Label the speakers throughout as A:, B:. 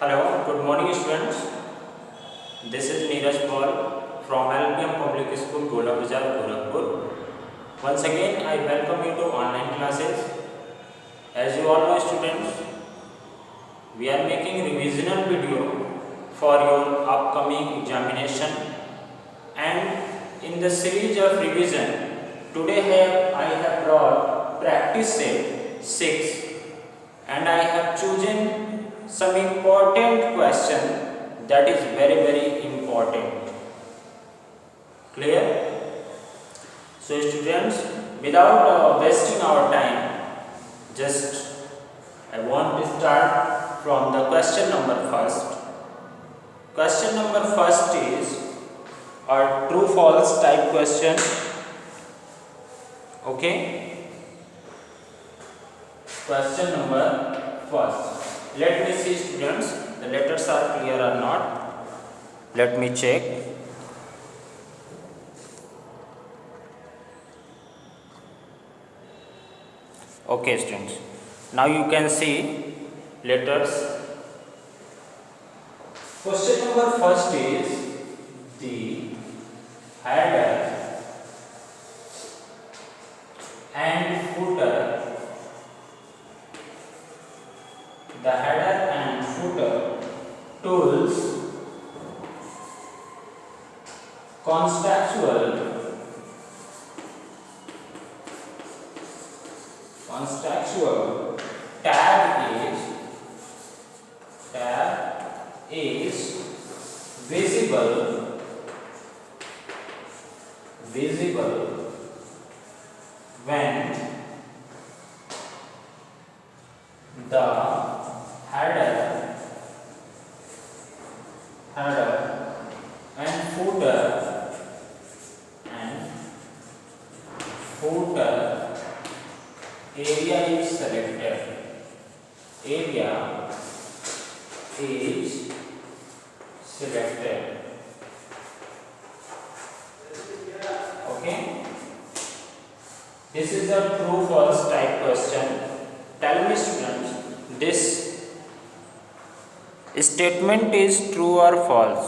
A: Hello, good morning students. This is Neeraj Paul from LPM Public School, Gola Bazar, Gorakhpur. Once again, I welcome you to online classes. As you all know students, we are making revisional video for your upcoming examination, and in the series of revision, today I have brought practice set 6 and I have chosen some important question that is very important. Clear? So students, without wasting our time, just I want to start from the question number first. Question number first is a true false type question. Okay? Question number first. Let me see students, the letters are clear or not. Let me check. Okay students, now you can see letters. Question number first is the header and footer. The header and footer tools contextual tab is visible when the header and footer area is selected. Okay, this is a true false type question. Tell me students, this statement is true or false?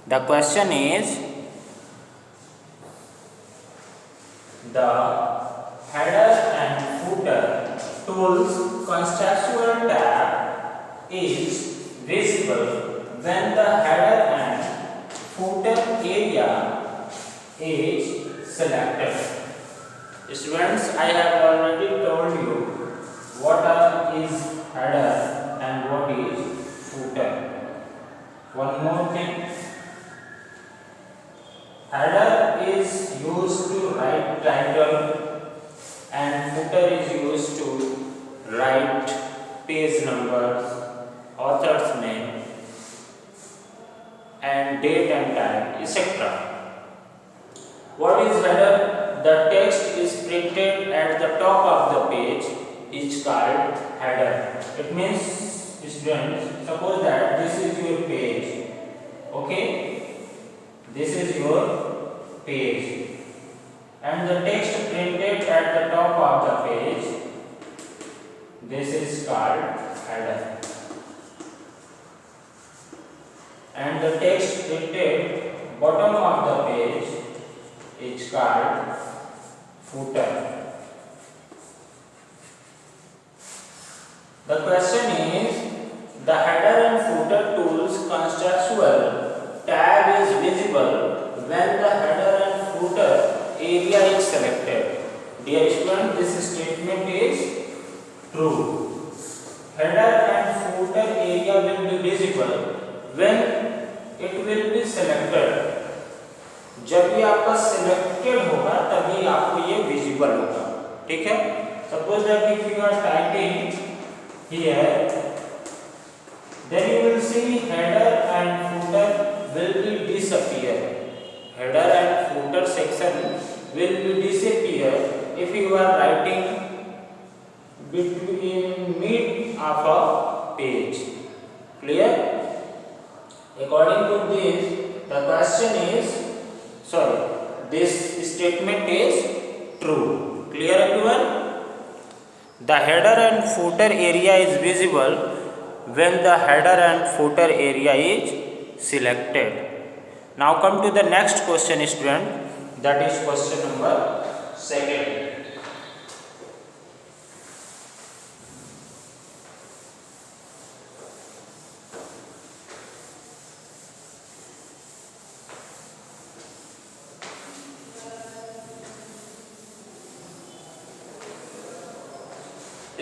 A: The question is, the header and footer tools contextual tab is visible when the header and footer area is selected. Students, I have already told you what is header and what is footer. One more thing. Header is used to write title and footer is used to write page numbers, author's name and date and time, etc. What is header? The text is printed at the top of the page is called header. It means, students, suppose that this is your page. Okay? This is your page and the text printed at the top of the page, this is called header, and the text printed bottom of the page is called footer. The question is, the header and footer tools contextual tab is visible when the header and footer area is selected. Dear student, this statement is true. Header and footer area will be visible when it will be selected. जब ये आपका selected होगा तभी आपको ये visible होगा. ठीक है? Suppose that if you are typing here, then you will see header and footer will be disappear. Header and footer section will be disappear if you are writing between mid of a page. Clear? According to this, the question is, this statement is true. Clear everyone? The header and footer area is visible when the header and footer area is selected. Now come to the next question, student. That is question number 2.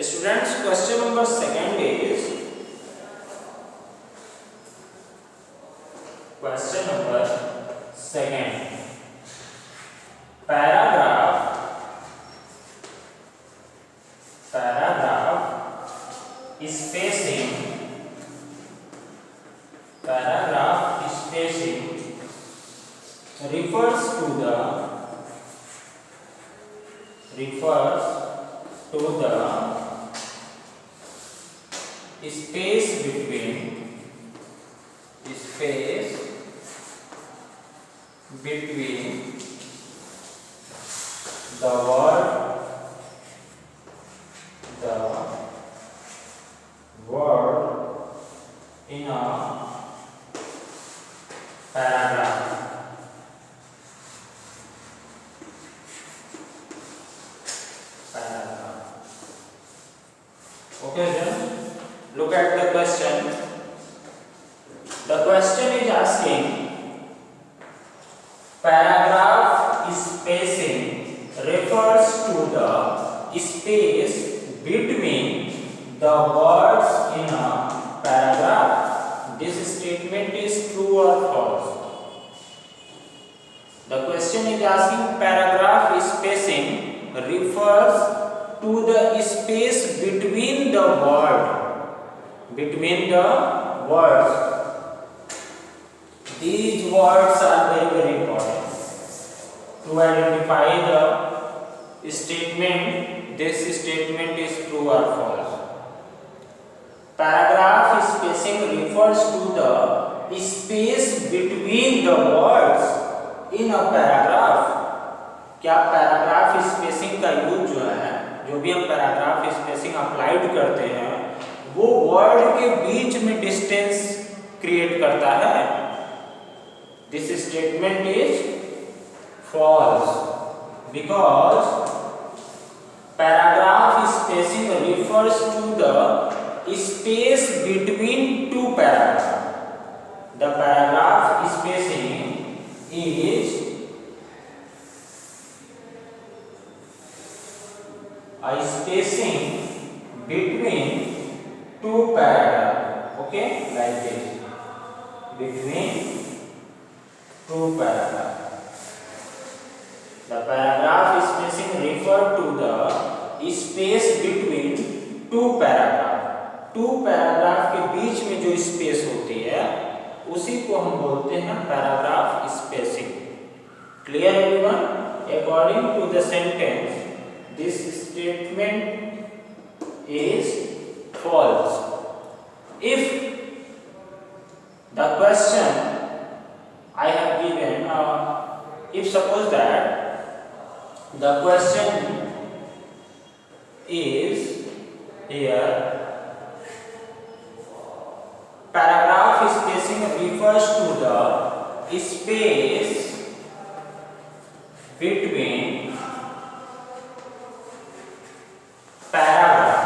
A: Students, question number 2 is question number 2. Paragraph spacing refers to the space between the word in a paragraph. Okay, then look at the question. The question is asking paragraph spacing refers to the space between the words in a paragraph. This statement is true or false? The question is asking paragraph spacing refers to the space between the words. These words are very, very important to identify the statement. This statement is true or false. Paragraph spacing refers to the space between the words in a paragraph. क्या paragraph spacing का use जो है, जो भी हम paragraph spacing applied करते हैं, वो वर्ड के बीच में डिस्टेंस क्रिएट करता है? This statement is false because paragraph spacing refers to the space between two paragraph. The paragraph spacing is a spacing between two paragraphs. Okay, like this, between two paragraphs. The paragraph spacing refer to the space between two paragraphs. Two paragraph के बीच में जो space होती है उसी को हम बोलते हैं paragraph spacing. Clear everyone? According to the sentence, this statement is false. If the question I have given, if suppose that the question is here, paragraph spacing refers to the space between paragraph.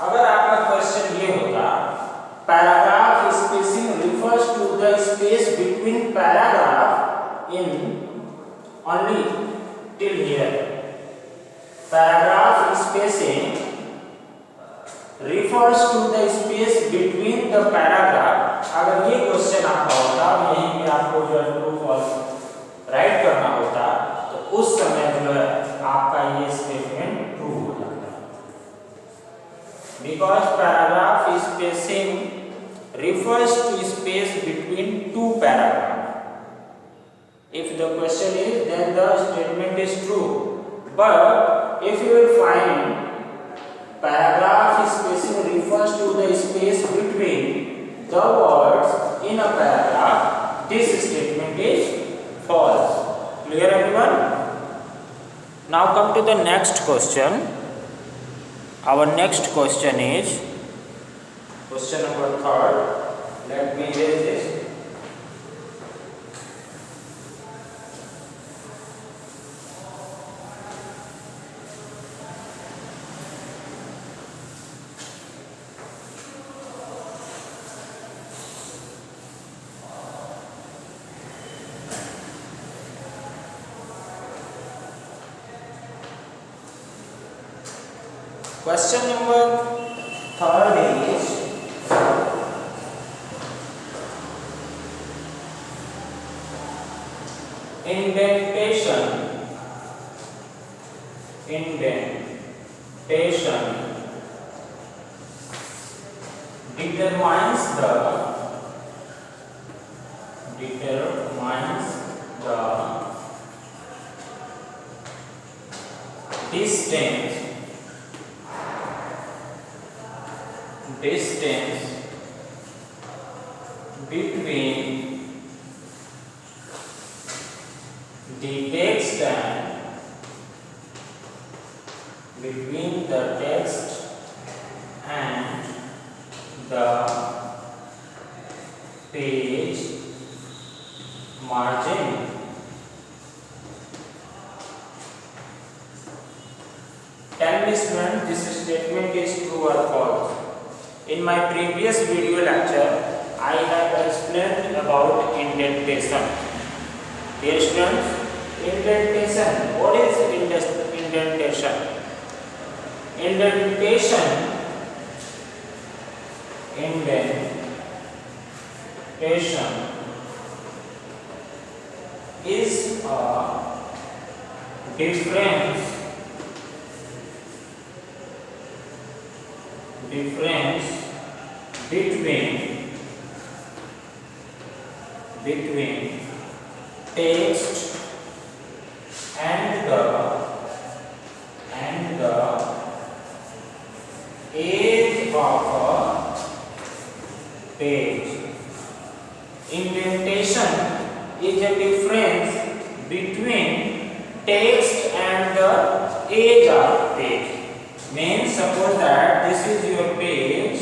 A: अगर आपका question ये होता paragraph spacing refers to the space between paragraph in only till here. Paragraph spacing refers to the space between the paragraph. अगर ये question आपका होता, यहीं पे आपको जो है ट्रू फॉल्स राइट करना होता, तो उस समय जो है आपका ये स्टेटमेंट ट्रू हो जाता. Because paragraph spacing refers to space between two paragraphs. If the question is, then the statement is true. But if you will find paragraph spacing refers to the space between the words in a paragraph, this statement is Clear everyone? Now come to the next question. Our next question is question number 3. Let me erase this. Question number 3 is indentation. Indentation determines the distance between the text and the page margin. Tell me students, this statement is true or false. In my previous video lecture, I have explained about indentation. Dear students, indentation. What is indentation? Indentation is a difference between text and the edge of a page. Indentation is a difference between text and the edge of page. Means suppose that this is your page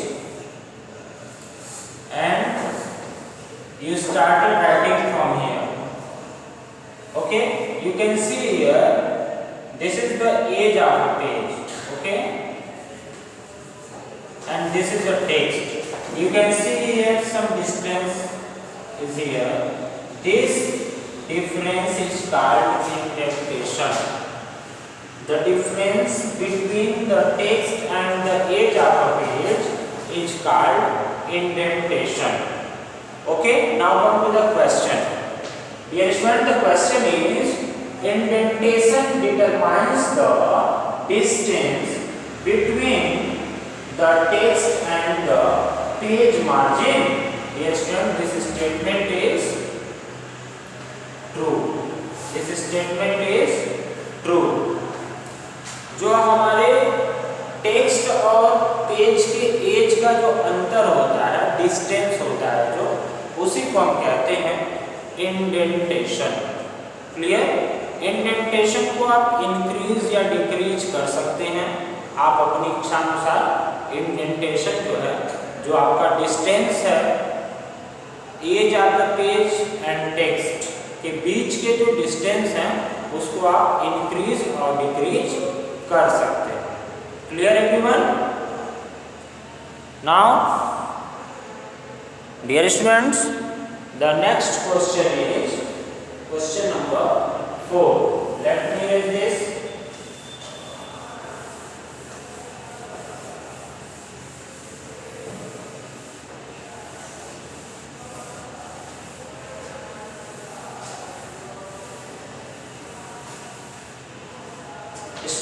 A: and you started writing from here. Okay, you can see here this is the edge of the page. Okay, and this is the text. You can see here some distance is here. This difference is called indentation. The difference between the text and the edge of a page is called indentation. Okay, now come to the question. Dear student, the question is indentation determines the distance between the text and the page margin. Dear student, this statement is true. This statement is true. जो हमारे text और page के as का जो अंतर होता है, distance होता है जो, उसी को हम कहते हैं इंडेंटेशन. क्लियर? इंडेंटेशन को आप इंक्रीज या डिक्रीज कर सकते हैं आप अपनी इच्छा अनुसार. इंडेंटेशन जो है, जो आपका डिस्टेंस है edge of the page and text के बीच के जो डिस्टेंस हैं उसको आप इंक्रीज और डिक्रीज कर सकते हैं. Clear everyone? Now dear students, the next question is question number 4. Let me read this.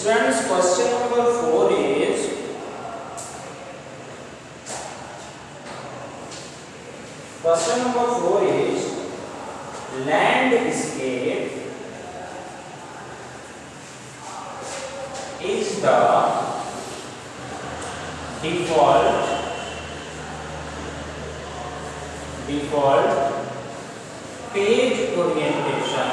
A: Students, question number 4 is landscape is the default page orientation.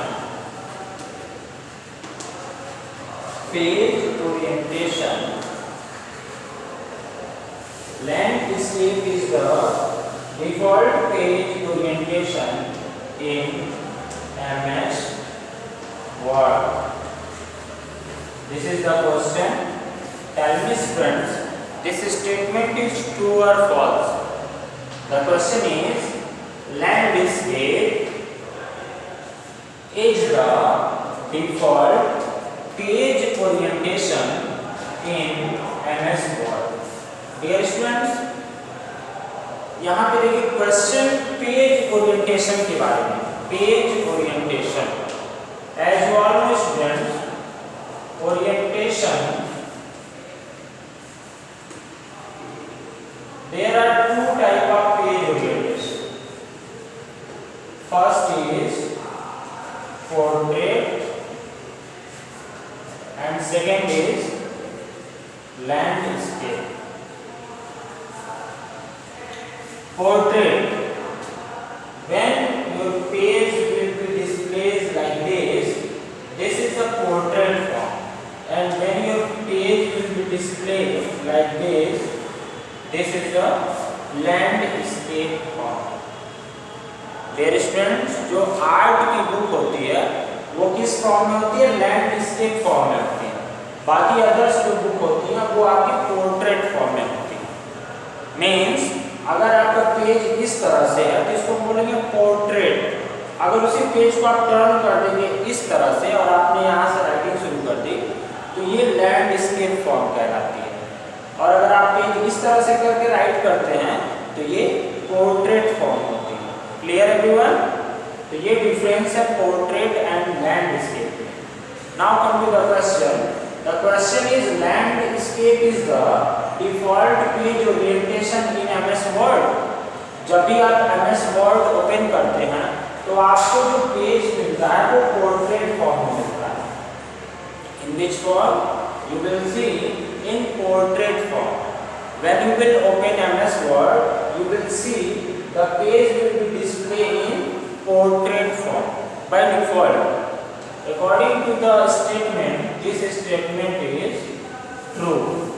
A: page orientation. Landscape is the default page orientation in MS Word. This is the question. Tell me students, this statement is true or false? The question is, landscape is the default page orientation in MS Word. Dear students, यहाँ पे देखिए question page orientation के बारे में. Page orientation, as you all know students, orientation, there are two type of page orientation. First is portrait and second is landscape. Portrait, when your page will be displayed like this is the portrait form, and when your page will be displayed like this is the landscape form. Dear students, जो art की book होती है वो किस form में होती है? Landscape form में होती है. बाकी अदर्स जो बुक होती हैं वो आपकी पोर्ट्रेट फॉर्म में होती है. मीन्स अगर आपका पेज इस तरह से है तो इसको बोलेंगे पोर्ट्रेट. अगर उसी पेज को आप टर्न कर देंगे इस तरह से और आपने यहाँ से राइटिंग शुरू कर दी तो ये लैंडस्केप फॉर्म कहलाती है. और अगर आप पेज इस तरह से करके राइट करते हैं तो ये पोर्ट्रेट फॉर्म होती है. Clear everyone? तो ये डिफरेंस है portrait and landscape. Now come to the question. The question is landscape is the default page orientation in MS word. जब भी आप MS वर्ड ओपन करते हैं तो आपको जो पेज मिलता है वो पोर्ट्रेट फॉर्म में मिलता है. In which form? You will see in portrait form. When you will open MS word you will see the page will be display in portrait form by default. According to the statement, this statement is true.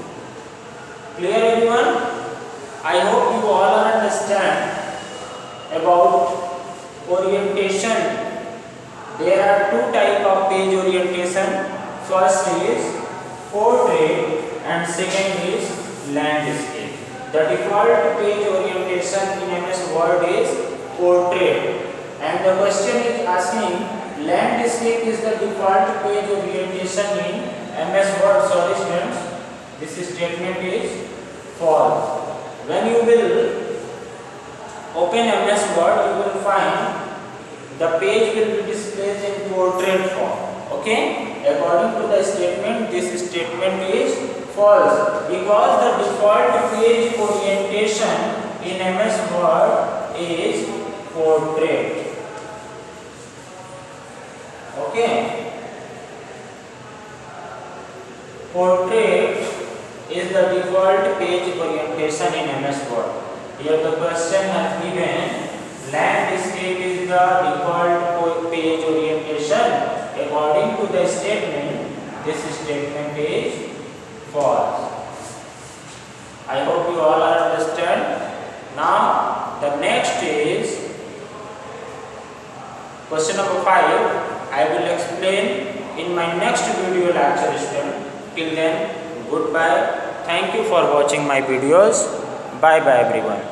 A: Clear everyone? I hope you all understand about orientation. There are two type of page orientation. First is portrait and second is landscape. The default page orientation in MS Word is portrait. And the question is asking landscape is the default page orientation in MS Word. Sorry students, this statement is false. When you will open MS Word, you will find the page will be displayed in portrait form. Okay? According to the statement, this statement is false because the default page orientation in MS Word is portrait. Okay? Portrait is the default page orientation in MS Word. Here the question has given landscape is the default page orientation. According to the statement, this statement is false. I hope you all understand. Now the next is question number 5. I will explain in my next video lecture student. Till then, goodbye. Thank you for watching my videos. Bye bye everyone.